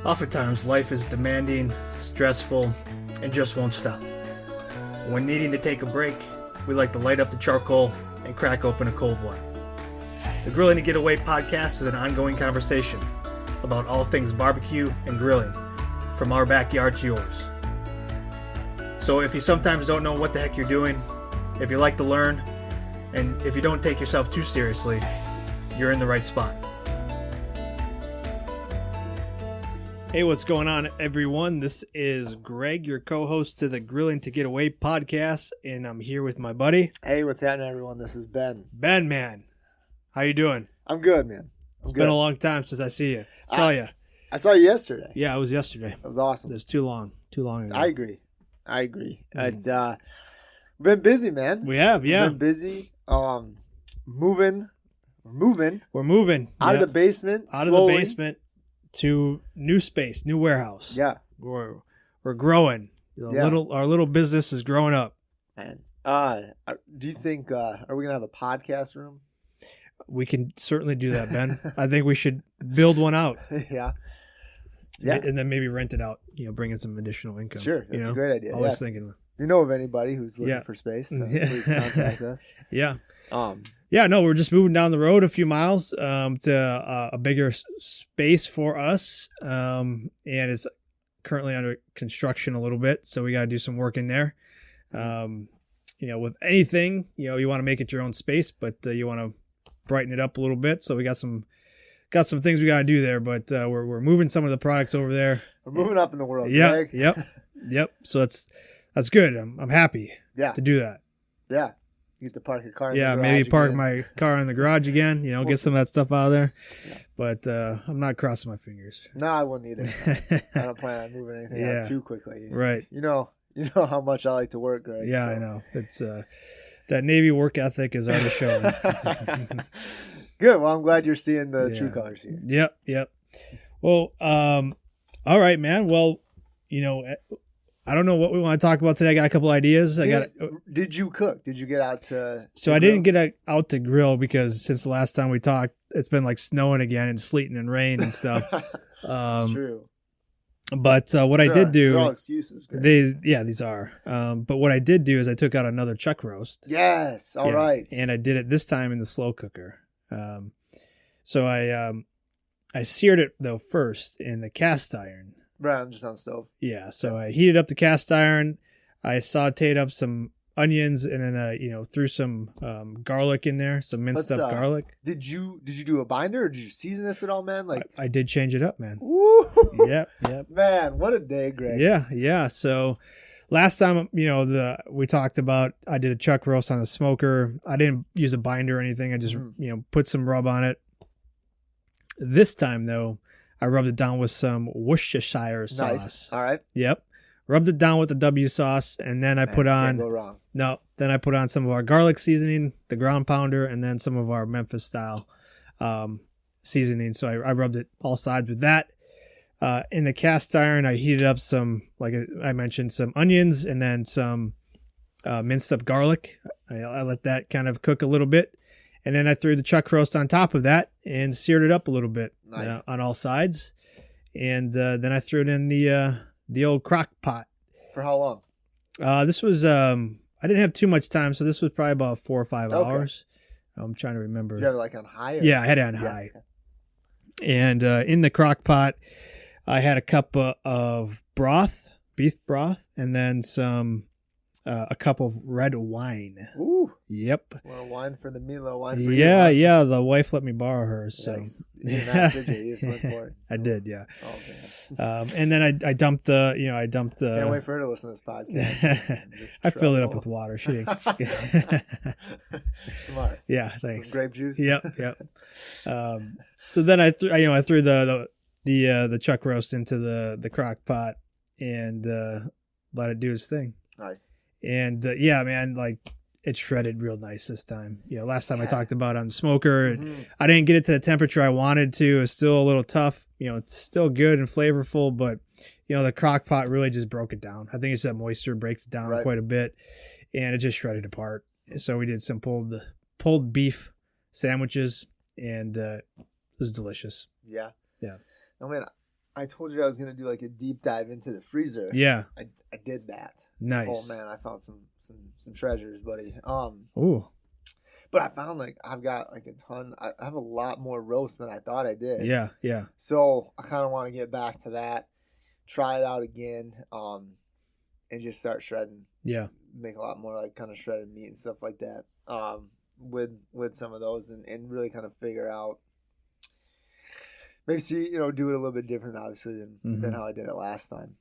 Oftentimes, life is demanding, stressful, and just won't stop. When needing to take a break, we like to light up the charcoal and crack open a cold one. The Grilling to Get Away podcast is an ongoing conversation about all things barbecue and grilling, from our backyard to yours. So if you sometimes don't know what the heck you're doing, if you like to learn, and if you don't take yourself too seriously, you're in the right spot. Hey, what's going on, everyone? This is Greg, your co-host to the Grilling to Get Away podcast, and I'm here with my buddy. Hey, what's happening, everyone? This is Ben. Ben, man. How you doing? I'm good, man. It's been a long time since I see you. Saw you. I saw you yesterday. Yeah, it was yesterday. That was awesome. It's too long ago. I agree. It's been busy, man. We have, yeah. We've been busy. Moving. We're moving. Out of the basement. Slowly. The basement to new space, new warehouse. Yeah. We're growing. Our little business is growing up. Man. Do you think are we gonna have a podcast room? We can certainly do that, Ben. I think we should build one out. Yeah. And then maybe rent it out, bring in some additional income. Sure. That's a great idea. Always thinking. If you know of anybody who's looking for space, please contact us. Yeah. We're just moving down the road a few miles to a bigger space for us. And it's currently under construction a little bit, so we got to do some work in there. With anything, you want to make it your own space, but you want to brighten it up a little bit. So we got some things we got to do there, but we're moving some of the products over there. We're moving up in the world. Yeah. Greg. Yep. So that's good. I'm happy. To do that. Yeah. You get to park your car in the garage. Yeah, maybe park again. my car in the garage again, get some of that stuff out of there. Yeah. But I'm not crossing my fingers. No, I wouldn't either. I don't plan on moving anything out too quickly. Right. You know how much I like to work, Greg. Yeah, so. I know. It's that Navy work ethic is already showing. Good. Well, I'm glad you're seeing the true colors here. Yep. Well, all right, man. Well, I don't know what we want to talk about today. I got a couple ideas. Did you cook? Did you get out to So I didn't get out to grill because since the last time we talked, it's been like snowing again and sleeting and rain and stuff. That's true. But what I did do, they're all excuses. These are. But what I did do is I took out another chuck roast. Yes. All right. And I did it this time in the slow cooker. So I seared it though first in the cast iron. Right, I'm just on the stove. Yeah, so I heated up the cast iron. I sauteed up some onions and then threw some garlic in there, some minced up garlic. Did you do a binder or did you season this at all, man? I did change it up, man. Woo! Yep. Man, what a day, Greg. Yeah. So last time, we talked about I did a chuck roast on the smoker. I didn't use a binder or anything. I just put some rub on it. This time though, I rubbed it down with some Worcestershire sauce. Nice. All right. Yep. Rubbed it down with the W sauce, and then I put on. Can't go wrong. No. Then I put on some of our garlic seasoning, the ground pounder, and then some of our Memphis style seasoning. So I rubbed it all sides with that. In the cast iron, I heated up some, like I mentioned, some onions and then some minced up garlic. I let that kind of cook a little bit. And then I threw the chuck roast on top of that and seared it up a little bit on all sides. And then I threw it in the old crock pot. For how long? This was, I didn't have too much time, so this was probably about 4 or 5 hours. I'm trying to remember. Did you have it on high? Yeah, I had it on high. And in the crock pot, I had a cup of beef broth, and then a cup of red wine. Ooh. Yep. Well, wine for the Milo, wine for you. Yeah. The wife let me borrow hers. So. Nice. You didn't ask, did you? You just went for it. I did, yeah. Oh, man. And then I dumped the. Can't wait for her to listen to this podcast. I filled it up with water. She didn't. Smart. Yeah, thanks. Some grape juice. Yep. So then I threw the chuck roast into the crock pot and let it do its thing. Nice. And man, it shredded real nice this time. Last time I talked about on the smoker, I didn't get it to the temperature I wanted to. It's still a little tough. It's still good and flavorful, but the crock pot really just broke it down. I think it's that moisture breaks it down quite a bit, and it just shredded apart. So we did some pulled beef sandwiches, and it was delicious. Yeah. Yeah. I mean, I told you I was gonna do like a deep dive into the freezer. Yeah. I did that. Nice. Oh man, I found some treasures, buddy. Ooh. But I found like I've got like a ton. I have a lot more roast than I thought I did. Yeah, yeah. So I kind of want to get back to that, try it out again, and just start shredding. Yeah. Make a lot more like kind of shredded meat and stuff like that. With some of those and really kind of figure out. Maybe see, do it a little bit different, obviously, than how I did it last time.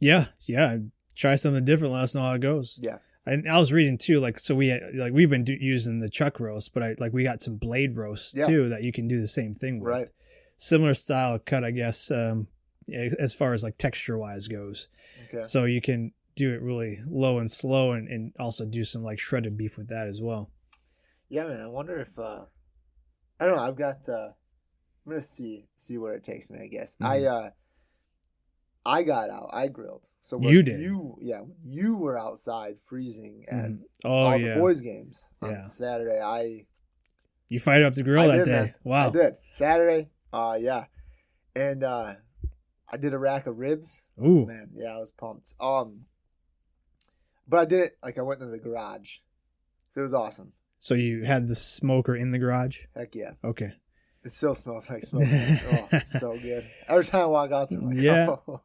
Yeah, yeah. Try something different. Let us know how it goes. Yeah. And I was reading too, like, so we've been using the chuck roast, but we got some blade roast too that you can do the same thing with. Right. Similar style cut, I guess, as far as like texture wise goes. Okay. So you can do it really low and slow, and also do some like shredded beef with that as well. Yeah, man. I wonder if I don't know. I've got. I'm gonna see where it takes me. I guess I got out. I grilled. So you did. You were outside freezing at the boys' games on Saturday. You fired up the grill that day. Man. Wow. I did. Saturday. Yeah. And I did a rack of ribs. Ooh. Man, yeah, I was pumped. But I did it like I went into the garage. So it was awesome. So you had the smoker in the garage? Heck yeah. Okay. It still smells like smoke. Oh, it's so good. Every time I walk out there, I'm like, oh,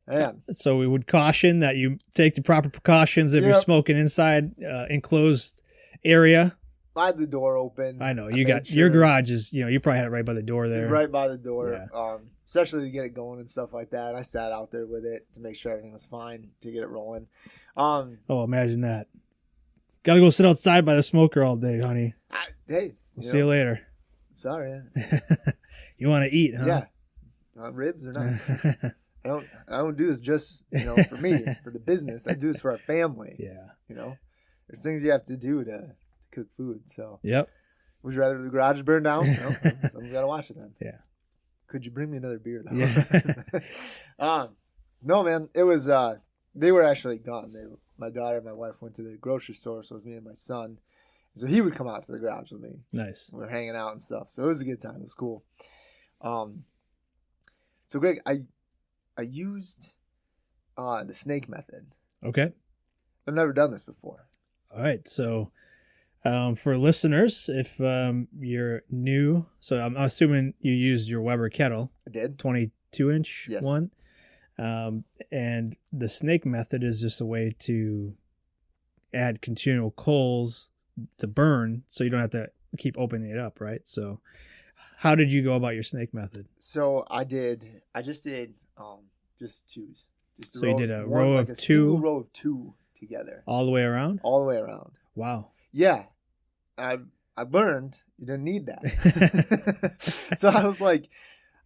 man. So we would caution that you take the proper precautions if you're smoking inside enclosed area. I had the door open. I know. Your garage is, you probably had it right by the door there. Right by the door. Yeah. Especially to get it going and stuff like that. I sat out there with it to make sure everything was fine to get it rolling. Imagine that. Got to go sit outside by the smoker all day, honey. Hey. See you later. Sorry. You want to eat, huh? Yeah. Not ribs or not. I don't do this just, for me, for the business. I do this for our family. Yeah. There's things you have to do to cook food. So. Yep. Would you rather the garage burn down? No, someone's got to watch it then. Yeah. Could you bring me another beer though? Yeah. No, man. It was. They were actually gone. My daughter and my wife went to the grocery store, so it was me and my son. So he would come out to the garage with me. Nice. We were hanging out and stuff. So it was a good time. It was cool. So Greg, I used the snake method. Okay. I've never done this before. All right. So for listeners, if you're new, so I'm assuming you used your Weber kettle. I did. 22-inch one. And the snake method is just a way to add continual coals to burn, so you don't have to keep opening it up, right? So how did you go about your snake method? So I just did just twos. So you did a row of two? Single row of two together. All the way around? All the way around. Wow. Yeah. I learned you didn't need that. So I was like,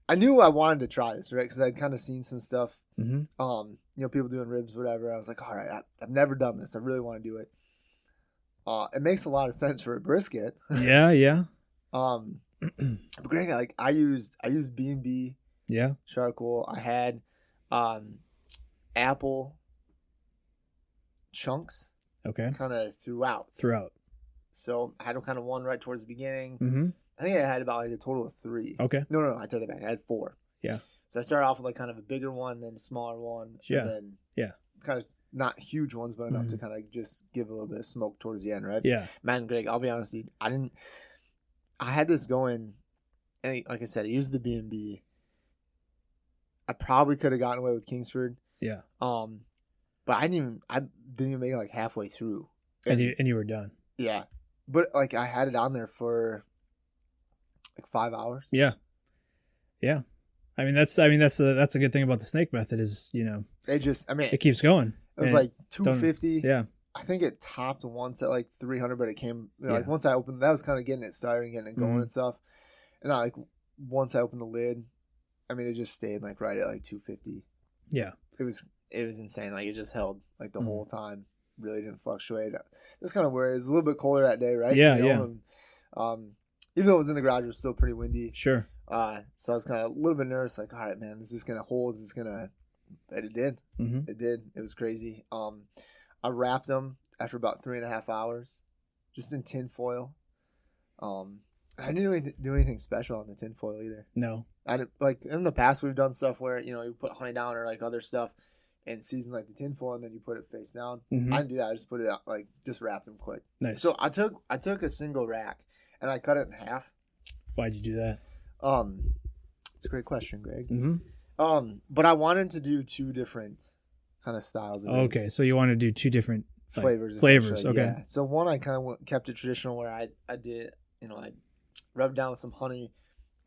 I knew I wanted to try this, right? Because I'd kind of seen some stuff, people doing ribs, whatever. I was like, all right, I've never done this. I really want to do it. It makes a lot of sense for a brisket. Yeah. But Greg, like I used B&B. Yeah. Charcoal. I had apple chunks. Okay. Kind of throughout. So I had kind of one right towards the beginning. Mm-hmm. I think I had about like a total of 3. Okay. No, I take that back. I had 4. Yeah. So I started off with like kind of a bigger one, then a smaller one. Yeah. And then kind of not huge ones, but enough to kind of just give a little bit of smoke towards the end, right? Yeah. Man, Greg, I'll be honest, dude, I had this going, and like I said, I used the B&B. I probably could have gotten away with Kingsford. Yeah. But I didn't even make it like halfway through. And you were done. Yeah. But like I had it on there for like 5 hours. Yeah. Yeah. I mean that's a good thing about the snake method is, it keeps going. It was like 250. Yeah. I think it topped once at like 300, but it came like once I opened, that was kind of getting it started and getting it going and stuff. And once I opened the lid, it just stayed like right at like 250. Yeah. It was insane. Like it just held like the whole time. Really didn't fluctuate. That's kind of where it was a little bit colder that day, right? Yeah, And, even though it was in the garage, it was still pretty windy. Sure. So I was kind of a little bit nervous, like, all right, man, is this gonna hold? Is this gonna? But it did. Mm-hmm. It did. It was crazy. I wrapped them after about 3.5 hours, just in tin foil. I didn't do anything special on the tinfoil either. No. I didn't, like in the past we've done stuff where you put honey down or like other stuff and season like the tinfoil and then you put it face down. Mm-hmm. I didn't do that. I just put it out, like just wrapped them quick. Nice. So I took a single rack and I cut it in half. Why'd you do that? It's a great question, Greg. Mm-hmm. But I wanted to do 2 different kind of styles of Okay, so you want to do 2 different flavors. Flavors, okay. Yeah. So one I kind of kept it traditional where I did, I rubbed it down with some honey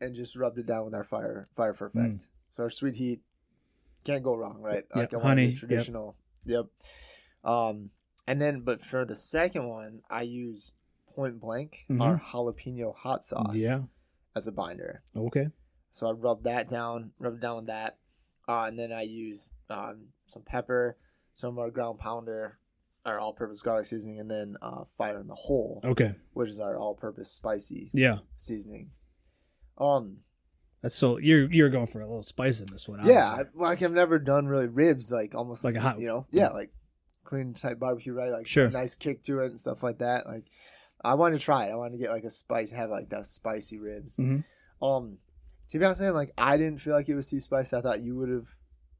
and just rubbed it down with our fire for effect. So our sweet heat can't go wrong, right? Like I honey, traditional. Yep. And then but for the second one, I used Point Blank, our jalapeno hot sauce. Yeah. As a binder. Okay. So I rubbed it down with that. And then I used some pepper, some of our ground pounder, our all-purpose garlic seasoning, and then Fire in the Hole. Okay. Which is our all-purpose spicy seasoning. That's so you're going for a little spice in this one. Yeah, like I've never done really ribs, like almost like a hot, like Korean type barbecue, right? Like sure. A nice kick to it and stuff like that. Like I wanted to try it. I wanted to get like a spice, have like that spicy ribs. Mm-hmm. To be honest, man, like I didn't feel like it was too spicy. I thought you would have,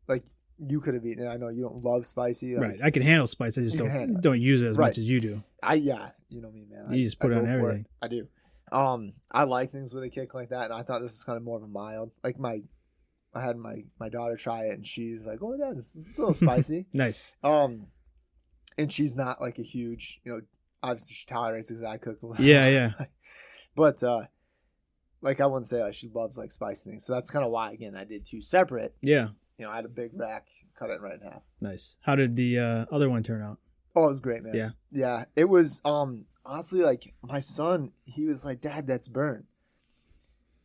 like you could have eaten it. I know you don't love spicy. Like, right. I can handle spice. I just don't use it as much as you do. You know me, man. You just put it on everything. I do. I like things with a kick like that, and I thought this is kind of more of a mild. Like I had my daughter try it, and she's like, "Oh yeah, it's a little spicy." Nice. And she's not like a huge, obviously she tolerates it because I cooked a little. Yeah. But like I wouldn't say like she loves like spicy things, so that's kind of why again I did 2 separate. Yeah. I had a big rack, cut it right in half. Nice. How did the other one turn out? Oh, it was great, man. Yeah. It was honestly like my son. He was like, "Dad, that's burnt."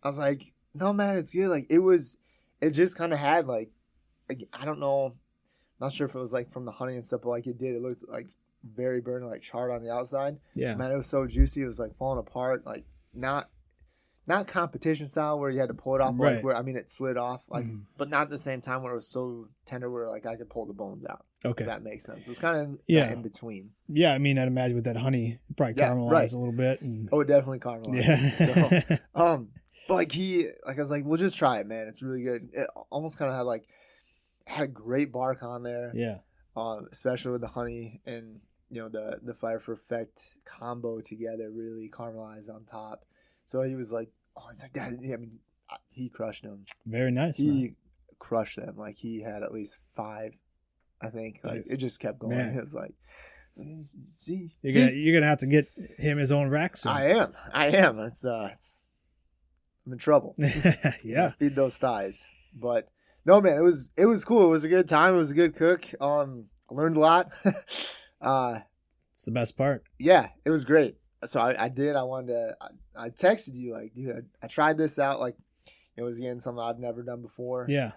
I was like, "No, man, it's good." Like it just kind of had like I don't know, not sure if it was like from the honey and stuff, but like it did. It looked like very burnt, like charred on the outside. Yeah. Man, it was so juicy. It was like falling apart, like not competition style where you had to pull it off, right. Like where it slid off, like, but not at the same time where it was so tender where like I could pull the bones out. Okay, if that makes sense. It was kind of in between. Yeah, I mean, I'd imagine with that honey, it probably caramelized a little bit. And... Oh, it definitely caramelized. Yeah. So, but like I was like, we'll just try it, man. It's really good. It almost kind of had a great bark on there. Yeah. Especially with the honey and the fire for effect combo together, really caramelized on top. So he was like, he's like, Dad, I mean, he crushed them. Very nice. He crushed them. Like he had at least 5, I think. Like it just kept going. Man. It was like, see, you're gonna have to get him his own rack soon. I am. It's I'm in trouble. Yeah. Feed those thighs. But no, man, it was cool. It was a good time. It was a good cook. I learned a lot. It's the best part. Yeah, it was great. So I did. I texted you like, dude, I tried this out. Like, it was again something I've never done before. Yeah.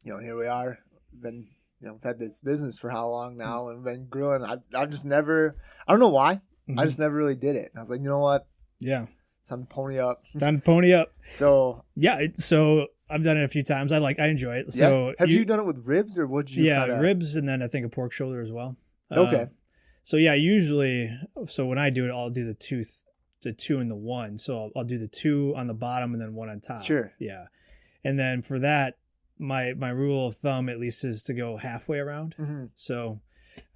Here we are. Been we've had this business for how long now, and been grilling. I just never. I don't know why. Mm-hmm. I just never really did it. And I was like, you know what? Yeah. Time to pony up. So yeah. So I've done it a few times. I enjoy it. So yeah. Have you done it with ribs or what did you? Yeah, ribs, and then I think a pork shoulder as well. Okay. So yeah, usually, when I do it, I'll do the 2 and the 1. So I'll do the 2 on the bottom and then 1 on top. Sure. Yeah. And then for that, my rule of thumb at least is to go halfway around. Mm-hmm. So,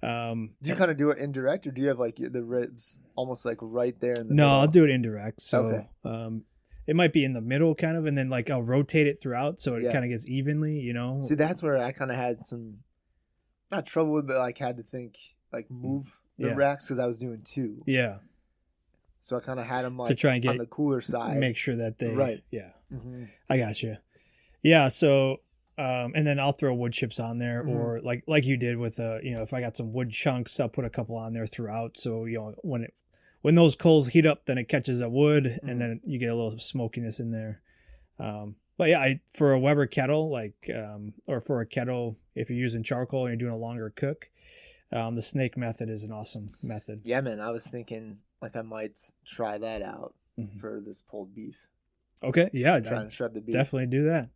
do you kind of do it indirect, or do you have like the ribs almost like right there in the middle? No, I'll do it indirect. So, okay. It might be in the middle kind of, and then like I'll rotate it throughout so it kind of gets evenly, See, that's where I kind of had some, not trouble with, but like had to think. Like move the racks because I was doing 2. Yeah. So I kind of had them like to try and get on the cooler side. Make sure that they right. Yeah. Mm-hmm. I got you. Yeah. So and then I'll throw wood chips on there, mm-hmm. or like you did with if I got some wood chunks, I'll put a couple on there throughout. So when those coals heat up, then it catches that wood, mm-hmm. and then you get a little smokiness in there. But yeah, for a Weber kettle, or for a kettle, if you're using charcoal and you're doing a longer cook. The snake method is an awesome method. Yeah, man. I was thinking I might try that out mm-hmm. for this pulled beef. Okay. Yeah. Try and shred the beef. Definitely do that.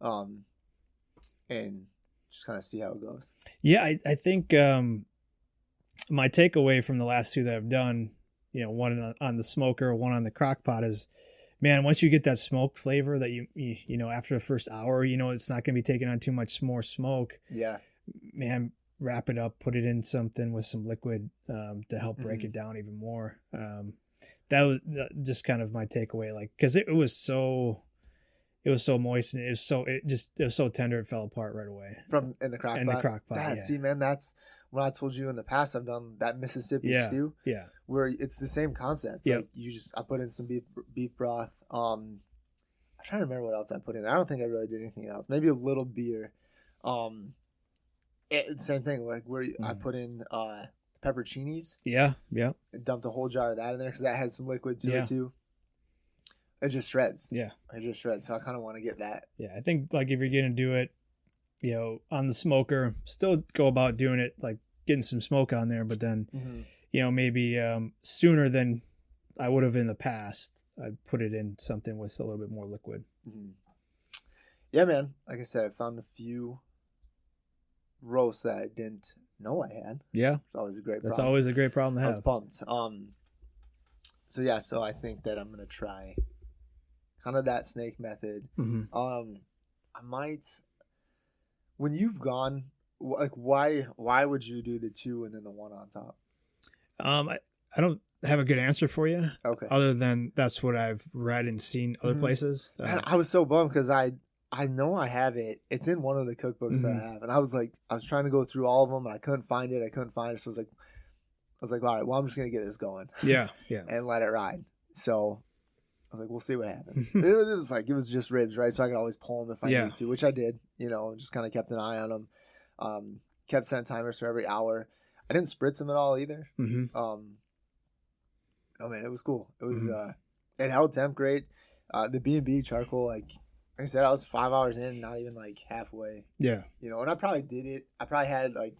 And just kind of see how it goes. Yeah. I think my takeaway from the last 2 that I've done one on the smoker, one on the crock pot is, man, once you get that smoke flavor that you know, after the first hour, it's not going to be taking on too much more smoke. Yeah. Man, wrap it up, put it in something with some liquid to help break it down even more. That was just kind of my takeaway, like, because it was so moist and it was so tender, it fell apart right away. In the crock pot. In the crock pot. See, man, that's when I told you in the past I've done that Mississippi stew. Yeah. Where it's the same concept. Yep. Like I put in some beef broth. I'm trying to remember what else I put in. I don't think I really did anything else. Maybe a little beer. Same thing, like where I put in pepperoncinis. Yeah. Dumped a whole jar of that in there because that had some liquid to it too. It just shreds. Yeah. It just shreds. So I kind of want to get that. Yeah. I think, like, if you're going to do it, on the smoker, still go about doing it, like getting some smoke on there, but then, maybe sooner than I would have in the past, I'd put it in something with a little bit more liquid. Yeah, man. Like I said, I found a few roasts that I didn't know I had. Yeah. It's always a great problem. That's always a great problem to have. I was pumped. So I think that I'm going to try kind of that snake method. I might, when you've gone, like, why would you do the 2 and then the 1 on top? I don't have a good answer for you. Okay. Other than that's what I've read and seen other places. I was so bummed because I know I have it. It's in one of the cookbooks that I have, and I was trying to go through all of them, and I couldn't find it. So I was like, all right, well, I'm just gonna get this going. Yeah. And let it ride. So I was like, we'll see what happens. it was just ribs, right? So I could always pull them if I need to, which I did. Just kind of kept an eye on them. Kept setting timers for every hour. I didn't spritz them at all either. Oh man, it was cool. It was it held temp great. The B&B charcoal, like I said, I was 5 hours in, not even like halfway. Yeah. And I probably did it. I probably had like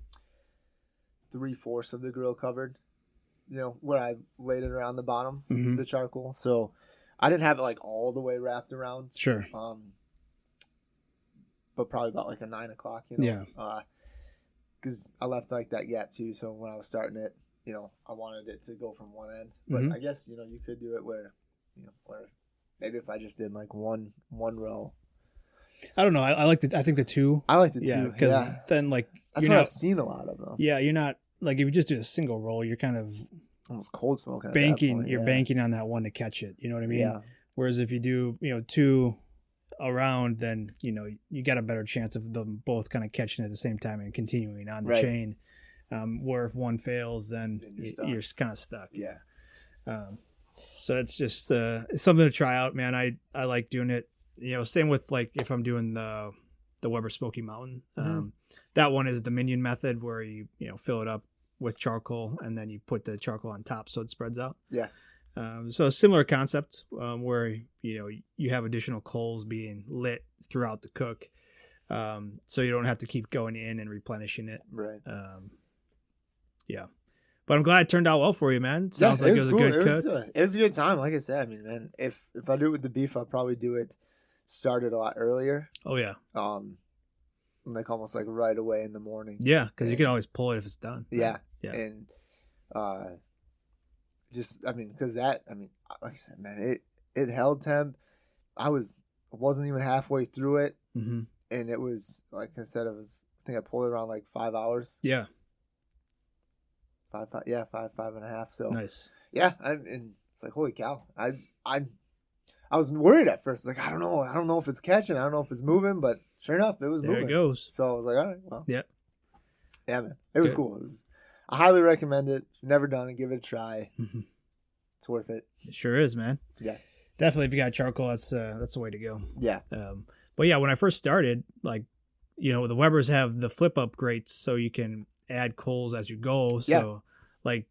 3/4 of the grill covered. Where I laid it around the bottom, the charcoal. So I didn't have it like all the way wrapped around. Sure. But probably about like a 9 o'clock. Yeah. Because I left like that gap too. So when I was starting it, I wanted it to go from one end. But I guess you could do it where maybe if I just did like one row. I don't know. I think the 2. I like the 2 because then like that's what I've seen a lot of them. Yeah, you're not like if you just do a single roll, you're kind of almost cold smoking. Banking, you're banking on that one to catch it. You know what I mean? Yeah. Whereas if you do 2 around, then you got a better chance of them both kind of catching at the same time and continuing on the chain. Where if one fails, then you're kind of stuck. Yeah. So it's just it's something to try out, man. I like doing it. Same with like if I'm doing the Weber Smoky Mountain. That one is the minion method where you fill it up with charcoal and then you put the charcoal on top so it spreads out. Yeah. So a similar concept where you have additional coals being lit throughout the cook, so you don't have to keep going in and replenishing it. Right. Yeah. But I'm glad it turned out well for you, man. Sounds like it was a good cook. It was a good time. Like I said, I mean, man, if I do it with the beef, I'll probably do it started a lot earlier. Oh yeah. Like almost like right away in the morning. Yeah, because you can always pull it if it's done. Yeah. Yeah. And because like I said, man, it held temp. I wasn't even halfway through it, and it was like I said, I think I pulled it around like 5 hours. Yeah. 5 and a half. So nice. Yeah, and it's like holy cow. I was worried at first. Like I don't know if it's catching. I don't know if it's moving, but sure enough, it was moving. There it goes. So I was like, all right, well, yeah, man, it was cool. I highly recommend it. If you've never done it, give it a try. It's worth it. It sure is, man. Yeah, definitely. If you got charcoal, that's the way to go. Yeah. But yeah, when I first started, like, the Webers have the flip up grates, so you can add coals as you go. So like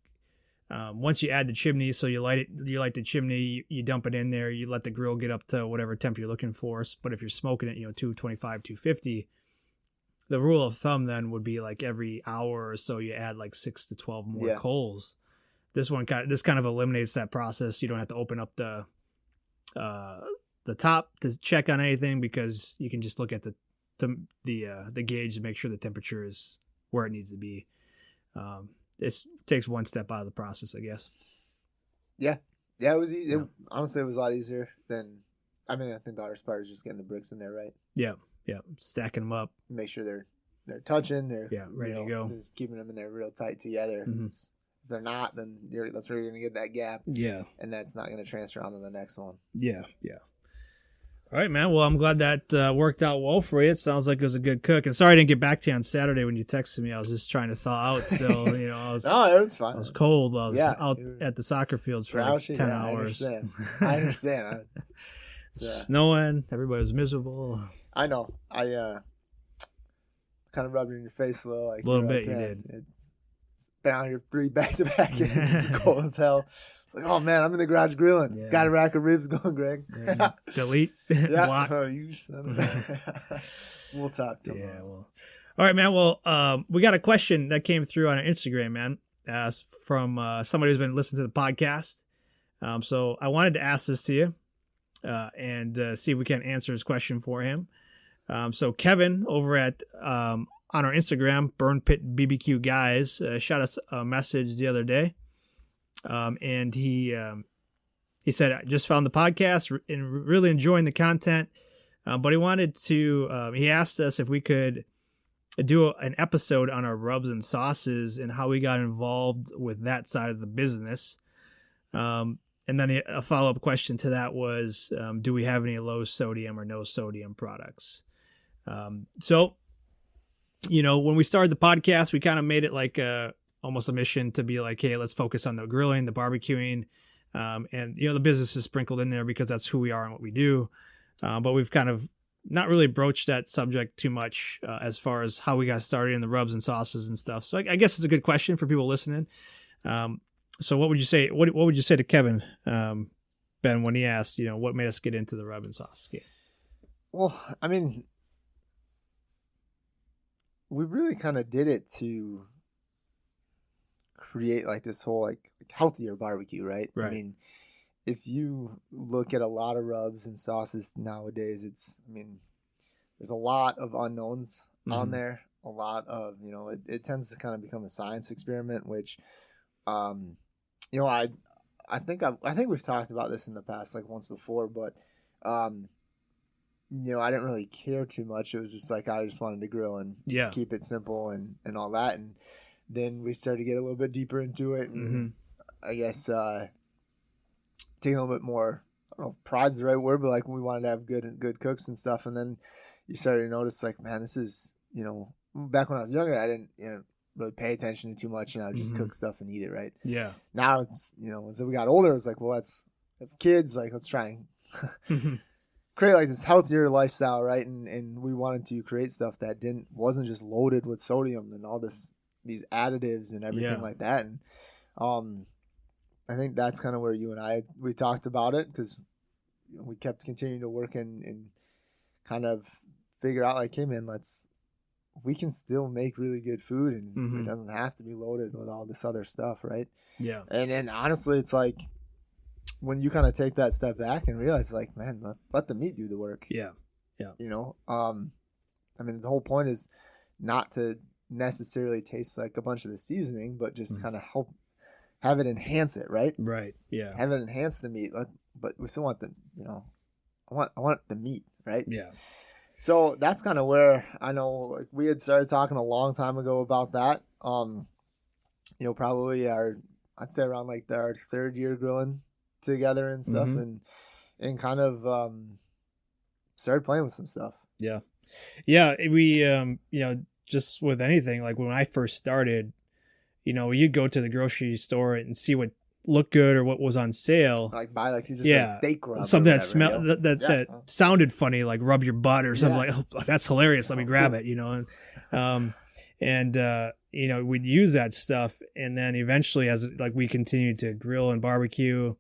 once you add the chimney, so you light the chimney, you dump it in there, you let the grill get up to whatever temp you're looking for. But if you're smoking it, 225, 250, the rule of thumb then would be like every hour or so you add like 6 to 12 more coals. This kind of eliminates that process. You don't have to open up the top to check on anything because you can just look at the gauge to make sure the temperature is where it needs to be. This takes one step out of the process, I guess. Yeah. Yeah, it was easy. Honestly, it was a lot easier than, I mean, I think the hardest part is just getting the bricks in there, right? Yeah. Yeah. Stacking them up. Make sure they're touching. They're ready to go. Keeping them in there real tight together. Mm-hmm. If they're not, then that's where you're going to get that gap. Yeah. And that's not going to transfer on to the next one. Yeah. Yeah. All right, man. Well, I'm glad that worked out well for you. It sounds like it was a good cook. And sorry I didn't get back to you on Saturday when you texted me. I was just trying to thaw out still. I was, no, it was fine. I was cold. I was out at the soccer fields for like 10 hours. I understand. Snowing. Everybody was miserable. I know. I kind of rubbed it in your face a little. Like, a little bit, you did. It's been out here 3 back-to-back. It's cold as hell. It's like, oh man, I'm in the garage grilling. Yeah. Got a rack of ribs going, Greg. Yeah. Delete. Yeah. Block. Oh, you son of a... We'll talk tomorrow. Yeah. Well. All right, man. Well, we got a question that came through on our Instagram, man, from somebody who's been listening to the podcast. So I wanted to ask this to you and see if we can answer his question for him. So Kevin over at on our Instagram, Burn Pit BBQ guys, shot us a message the other day. And he said, I just found the podcast and really enjoying the content. But he wanted to, he asked us if we could do an episode on our rubs and sauces and how we got involved with that side of the business. And then a follow-up question to that was, do we have any low sodium or no sodium products? So, when we started the podcast, we kind of made it like almost a mission to be like, hey, let's focus on the grilling, the barbecuing, and the business is sprinkled in there because that's who we are and what we do. But we've kind of not really broached that subject too much as far as how we got started in the rubs and sauces and stuff. So I guess it's a good question for people listening. So what would you say? What would you say to Kevin, Ben, when he asked, what made us get into the rub and sauce game? Well, I mean, we really kind of did it to create like this whole like healthier barbecue, right? Right. I mean, if you look at a lot of rubs and sauces nowadays, there's a lot of unknowns on there. A lot of, it tends to kind of become a science experiment, which, I think we've talked about this in the past, like once before, but, I didn't really care too much. It was just like, I just wanted to grill and keep it simple and all that. And then we started to get a little bit deeper into it. And I guess, taking a little bit more, I don't know if pride's the right word, but like we wanted to have good cooks and stuff. And then you started to notice like, man, this is, back when I was younger, I didn't, really pay attention to too much, and I would just cook stuff and eat it, right? Yeah. Now it's, as we got older, it's like, well, let's have kids, like let's try and create like this healthier lifestyle, right? And we wanted to create stuff that wasn't just loaded with sodium and all these additives and everything like that. And I think that's kind of where you and we talked about it, because we kept continuing to work and kind of figure out like, hey man, we can still make really good food, and it doesn't have to be loaded with all this other stuff, right? Yeah. And then honestly, it's like when you kind of take that step back and realize like, man, let the meat do the work. Yeah. Yeah. I mean, the whole point is not to necessarily taste like a bunch of the seasoning, but just kind of have it enhance it, right? Right. Yeah. Have it enhance the meat, but we still want I want the meat, right? Yeah. So that's kind of where I know, like, we had started talking a long time ago about that. Probably I'd say around like our 3rd year grilling together and stuff, and kind of started playing with some stuff. Yeah. Yeah. We, just with anything, like when I first started, you'd go to the grocery store and see what looked good or what was on sale. Like buy like you just a steak rub. Something that smelled that sounded funny, like rub your butt or something like, oh, that's hilarious. Let me grab it, and we'd use that stuff. And then eventually, as like we continued to grill and barbecue,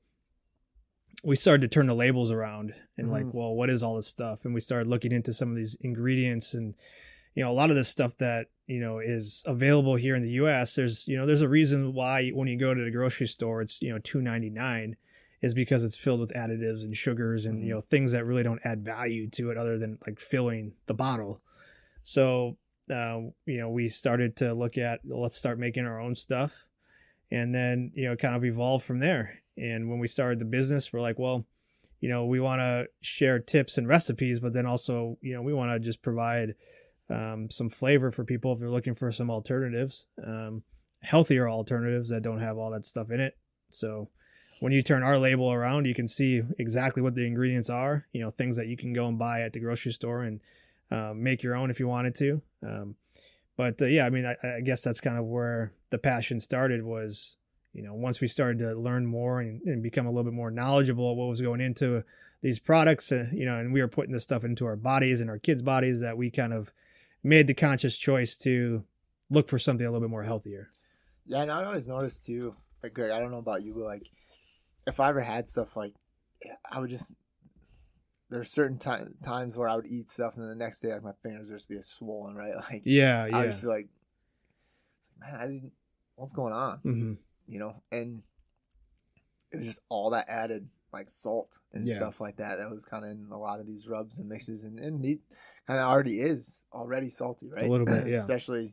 we started to turn the labels around and like, well, what is all this stuff? And we started looking into some of these ingredients and, a lot of this stuff that, is available here in the US. There's a reason why when you go to the grocery store, it's, $2.99 is because it's filled with additives and sugars and, things that really don't add value to it other than like filling the bottle. So, we started to look at, let's start making our own stuff, and then, kind of evolve from there. And when we started the business, we're like, well, we want to share tips and recipes, but then also, we want to just provide some flavor for people if they're looking for some alternatives, healthier alternatives that don't have all that stuff in it. So when you turn our label around, you can see exactly what the ingredients are, things that you can go and buy at the grocery store and make your own if you wanted to. But I guess that's kind of where the passion started was, once we started to learn more and become a little bit more knowledgeable of what was going into these products, and we were putting this stuff into our bodies and our kids' bodies, that we kind of made the conscious choice to look for something a little bit more healthier. Yeah, and I always noticed too, like Greg, I don't know about you, but like if I ever had stuff like, I would just, there are certain times where I would eat stuff and then the next day, like my fingers would just be swollen, right? Like, I just feel like, man, what's going on? Mm-hmm. And it was just all that added like salt and stuff like that. That was kind of in a lot of these rubs and mixes, and meat kind of already salty, right? A little bit, yeah. Especially,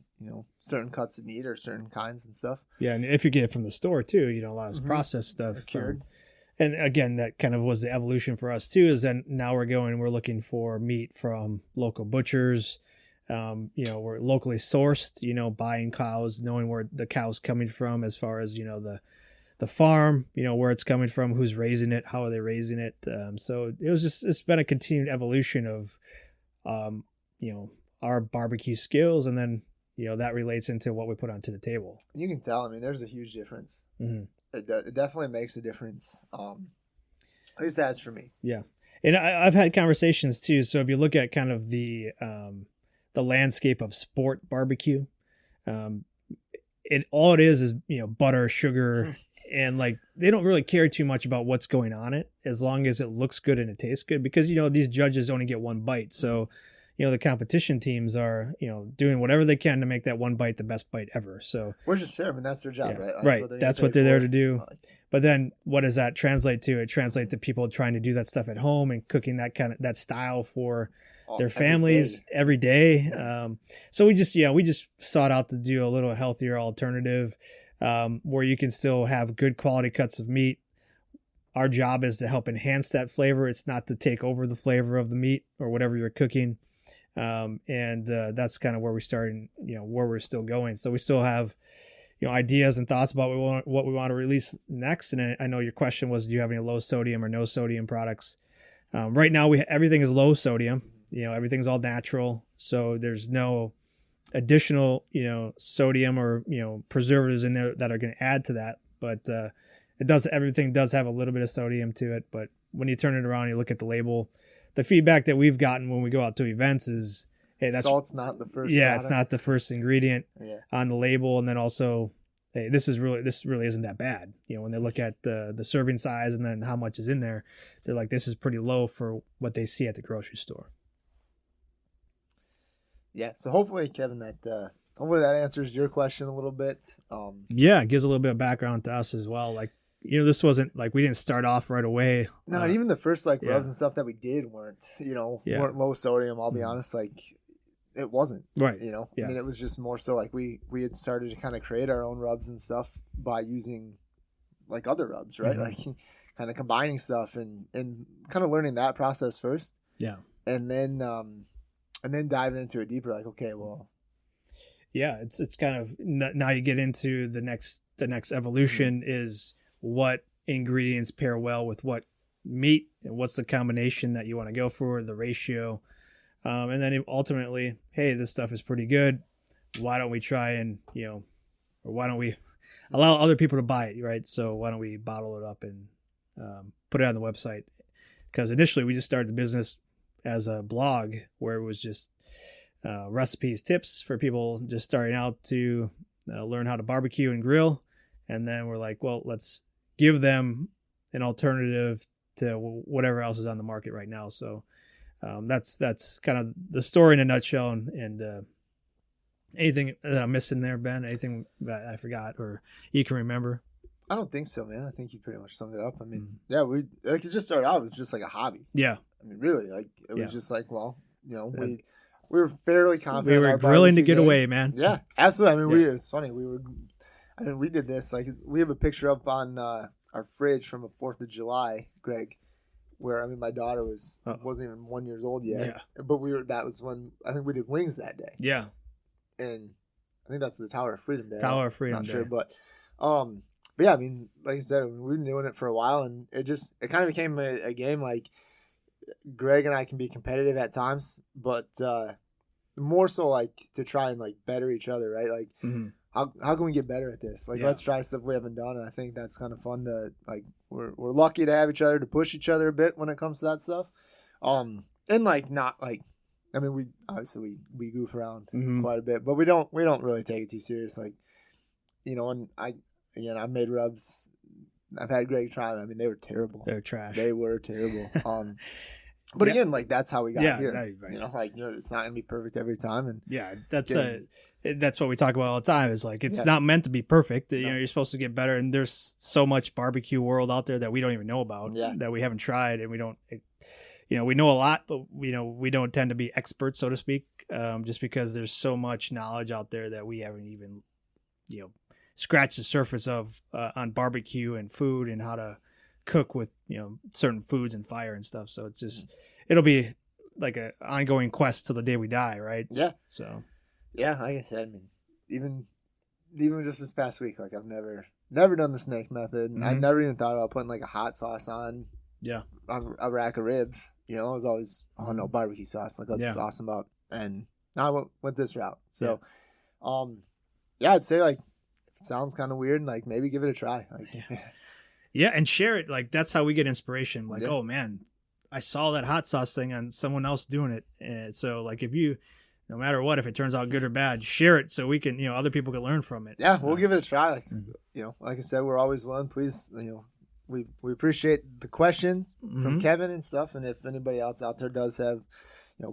certain cuts of meat or certain kinds and stuff. Yeah, and if you get it from the store too, a lot of processed stuff. Cured. And again, that kind of was the evolution for us too, is then now we're looking for meat from local butchers. We're locally sourced, buying cows, knowing where the cow's coming from as far as, the farm, where it's coming from, who's raising it, how are they raising it. So it's been a continued evolution of, our barbecue skills. And then, that relates into what we put onto the table. You can tell, there's a huge difference. Mm-hmm. It definitely makes a difference. At least that's for me. Yeah. And I've had conversations too. So if you look at kind of the landscape of sport barbecue, all it is butter, sugar, and like they don't really care too much about what's going on it as long as it looks good and it tastes good, because these judges only get one bite. So the competition teams are doing whatever they can to make that one bite the best bite ever. So which is fair. That's their job, yeah, right? That's what they're there to do. But then what does that translate to? It translates to people trying to do that stuff at home and cooking that style for their families every day. So we just sought out to do a little healthier alternative, where you can still have good quality cuts of meat. Our job is to help enhance that flavor. It's not to take over the flavor of the meat or whatever you're cooking. That's kind of where we started, where we're still going. So we still have, ideas and thoughts about what we want to release next. And I know your question was, do you have any low sodium or no sodium products? Right now everything is low sodium. Everything's all natural. So there's no additional, sodium or, preservatives in there that are going to add to that. But everything does have a little bit of sodium to it. But when you turn it around, you look at the label, the feedback that we've gotten when we go out to events is, hey, salt's not the first. Yeah, product. It's not the first ingredient on the label. And then also, hey, this really isn't that bad. When they look at the serving size and then how much is in there, they're like, this is pretty low for what they see at the grocery store. Yeah. So hopefully, Kevin, that answers your question a little bit. It gives a little bit of background to us as well. Like, this wasn't like we didn't start off right away. No, and even the first rubs and stuff that we did weren't low sodium. I'll be honest, like it wasn't. Right. It was just more so like we had started to kind of create our own rubs and stuff by using like other rubs, right? Like kind of combining stuff and kind of learning that process first. Yeah. And then diving into it deeper, like, okay, well. Yeah, it's kind of now you get into the next evolution is what ingredients pair well with what meat and what's the combination that you want to go for, the ratio. And then ultimately, hey, this stuff is pretty good. Why don't we try and, or why don't we allow other people to buy it, right? So why don't we bottle it up and put it on the website? Because initially we just started the business as a blog where it was just recipes, tips for people just starting out to learn how to barbecue and grill. And then we're like, well, let's give them an alternative to whatever else is on the market right now. So that's kind of the story in a nutshell. And anything that I'm missing there, Ben? Anything that I forgot or you can remember? I don't think so, man. I think you pretty much summed it up. I mean, it just started out. It was just like a hobby. Yeah. I mean, really, like it was just like, well, we were fairly confident. We were grilling to get away, man. Yeah, absolutely. I mean, it's funny. We did this. Like, we have a picture up on our our fridge from a 4th of July, Greg, where I mean my daughter wasn't even 1 year old yet. Yeah. But that was when I think we did wings that day. Yeah. And I think that's the Tower of Freedom Day. Tower of Freedom Not Day. sure, but yeah, I mean, like I said, we've been doing it for a while, and it kind of became a game. Like Greg and I can be competitive at times, but more so like to try and like better each other, right? Like how can we get better at this? Like let's try stuff we haven't done, and I think that's kind of fun to like. We're lucky to have each other to push each other a bit when it comes to that stuff, and like not like. I mean, we goof around quite a bit, but we don't really take it too serious. Like, you know, and I've made rubs. I've had Greg try them. I mean, they were terrible. They're trash. They were terrible. But again, like that's how we got here. Right. You know, like it's not gonna be perfect every time. And that's what we talk about all the time. Is like it's not meant to be perfect. You know, you're supposed to get better. And there's so much barbecue world out there that we don't even know about. That we haven't tried, and we don't. You know, we know a lot, but we don't tend to be experts, so to speak, just because there's so much knowledge out there that we haven't even, scratched the surface of on barbecue and food and how to cook with, certain foods and fire and stuff. So it's just, it'll be like an ongoing quest till the day we die, right? Yeah. So. Yeah, like I said, I mean, even just this past week, like I've never done the snake method. And I never even thought about putting like a hot sauce on. Yeah. On a rack of ribs. You know, I was always, oh no, barbecue sauce. Like, let's sauce them up. And now I went this route. So, I'd say, like, it sounds kind of weird. And, like, maybe give it a try. Like, yeah, and share it. Like, that's how we get inspiration. Like, oh, man, I saw that hot sauce thing on someone else doing it. And so, like, if you, no matter what, if it turns out good or bad, share it so we can, other people can learn from it. Yeah, we'll give it a try. Like, like I said, we're always willing. Please, we appreciate the questions from Kevin and stuff, and if anybody else out there does have,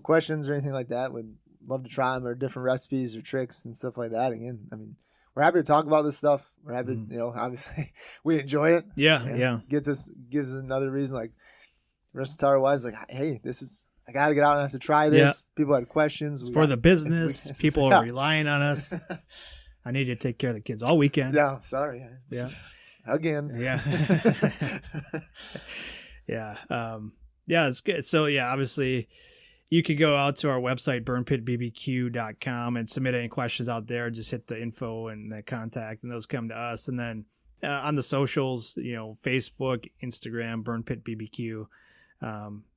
questions or anything like that, we'd love to try them or different recipes or tricks and stuff like that. Again, I mean, we're happy to talk about this stuff. We're happy, obviously we enjoy it. Yeah. Gives us another reason. Like the rest of our wives, like, hey, I got to get out and have to try this. Yeah. People had questions. It's for the business. People are relying on us. I need you to take care of the kids all weekend. Yeah, sorry. Yeah. Again. Yeah. Yeah. It's good. So obviously you could go out to our website, burnpitbbq.com, and submit any questions out there. Just hit the info and the contact, and those come to us. And then on the socials, Facebook, Instagram, Burn Pit BBQ.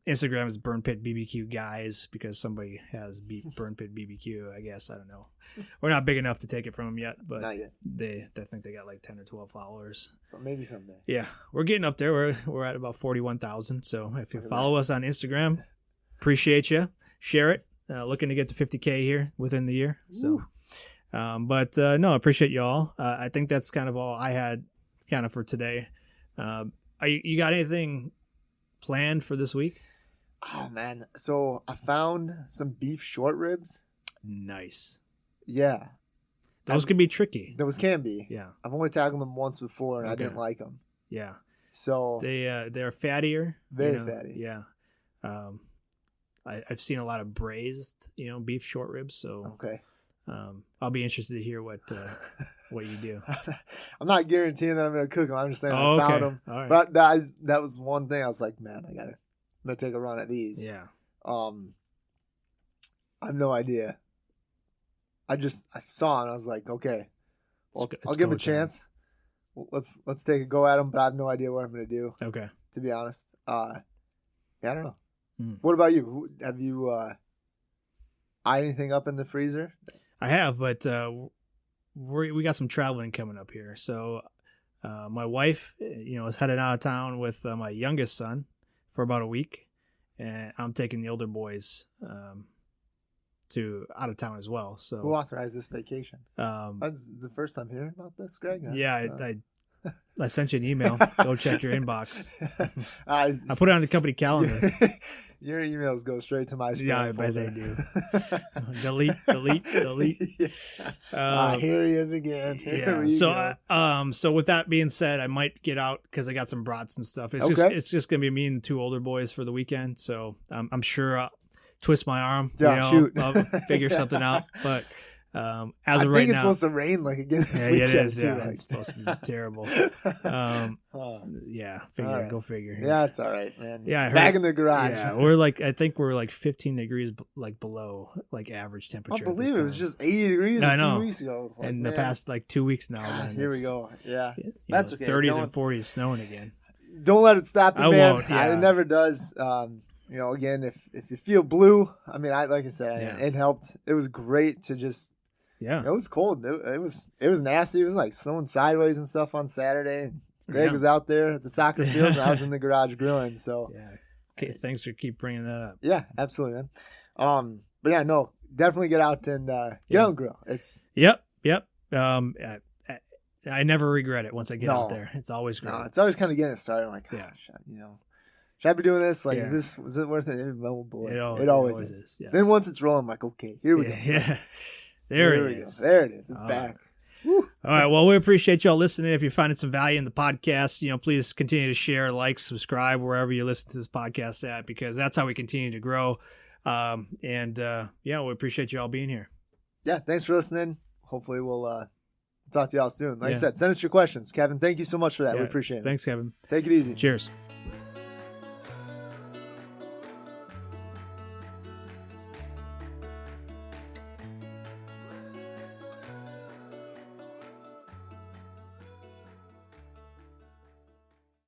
Instagram is Burn Pit BBQ guys, because somebody has beat Burn Pit BBQ, I guess. I don't know. We're not big enough to take it from them yet, but not yet. I think they got like 10 or 12 followers. So maybe someday. Yeah, we're getting up there. We're at about 41,000. So if you follow us on Instagram, appreciate you. Share it. Looking to get to 50K here within the year. So, no, I appreciate you all. I think that's kind of all I had kind of for today. You got anything planned for this week? Oh man, so I found some beef short ribs. Nice. Yeah, those can be tricky. Those can be. Yeah, I've only tackled them once before, and I didn't like them. Yeah. So they're fattier. Very fatty. Yeah. I've seen a lot of braised, beef short ribs. So okay. I'll be interested to hear what you do. I'm not guaranteeing that I'm going to cook them. I'm just saying I found them. All right. But that was one thing I was like, man, I'm going to take a run at these. Yeah. I have no idea. I saw it and I was like, okay, well, I'll give them a chance. Let's take a go at them, but I have no idea what I'm going to do. Okay. To be honest. I don't know. What about you? Have you eyed anything up in the freezer? I have, but we got some traveling coming up here. So my wife, is headed out of town with my youngest son for about a week, and I'm taking the older boys to out of town as well. So who authorized this vacation? That's the first time hearing about this, Greg. I sent you an email. Go check your inbox. I put it on the company calendar. Your emails go straight to my spam. Yeah, I bet they do. delete. Yeah. Here he is again. So with that being said, I might get out because I got some brats and stuff. It's just gonna be me and the two older boys for the weekend. So I'm sure I'll twist my arm. Yeah, shoot. I'll figure something out. But As I of think right it's now, supposed to rain like again this yeah, weekend it is. too. Yeah, like, it's supposed to be terrible. Yeah, Alright. go figure. Yeah, it's all right, man. Yeah, I heard, back in the garage. Yeah, I think we're like 15 degrees like below like average I temperature. believe it was just 80 degrees I a know. few weeks ago. It's like, in man, the past like 2 weeks now. God, man, here we go. Yeah, you that's know, okay. 30s and 40s snowing again. Don't let it stop you, I man. won't, yeah. It never does. You know, again, if you feel blue, I mean, like I said, Yeah. it helped. It was great to just. Yeah, It was cold. It was nasty. It was like snowing sideways and stuff on Saturday. Greg Yeah. was out there at the soccer field, and I was in the garage grilling. So yeah. Okay, thanks for keep bringing that up. yeah, absolutely, man. But yeah, no, definitely get out and get out and grill. It's Yep. I never regret it once I get out there. It's always great. no, it's always kind of getting it started. Like, Yeah. gosh, you know, should I be doing this? Like, Yeah. was it worth it? Oh boy, It it always is. Yeah. Then once it's rolling, I'm like, okay, here we go. Yeah. There it is. There it is. It's All back. All right. Well, we appreciate y'all listening. If you're finding some value in the podcast, you know, please continue to share, like, subscribe wherever you listen to this podcast at, because that's how we continue to grow. Yeah, we appreciate you all being here. Yeah, thanks for listening. Hopefully we'll talk to y'all soon. Like I Yeah. said, send us your questions. Kevin, thank you so much for that. Yeah. We appreciate it. Thanks, Kevin. Take it easy. Cheers.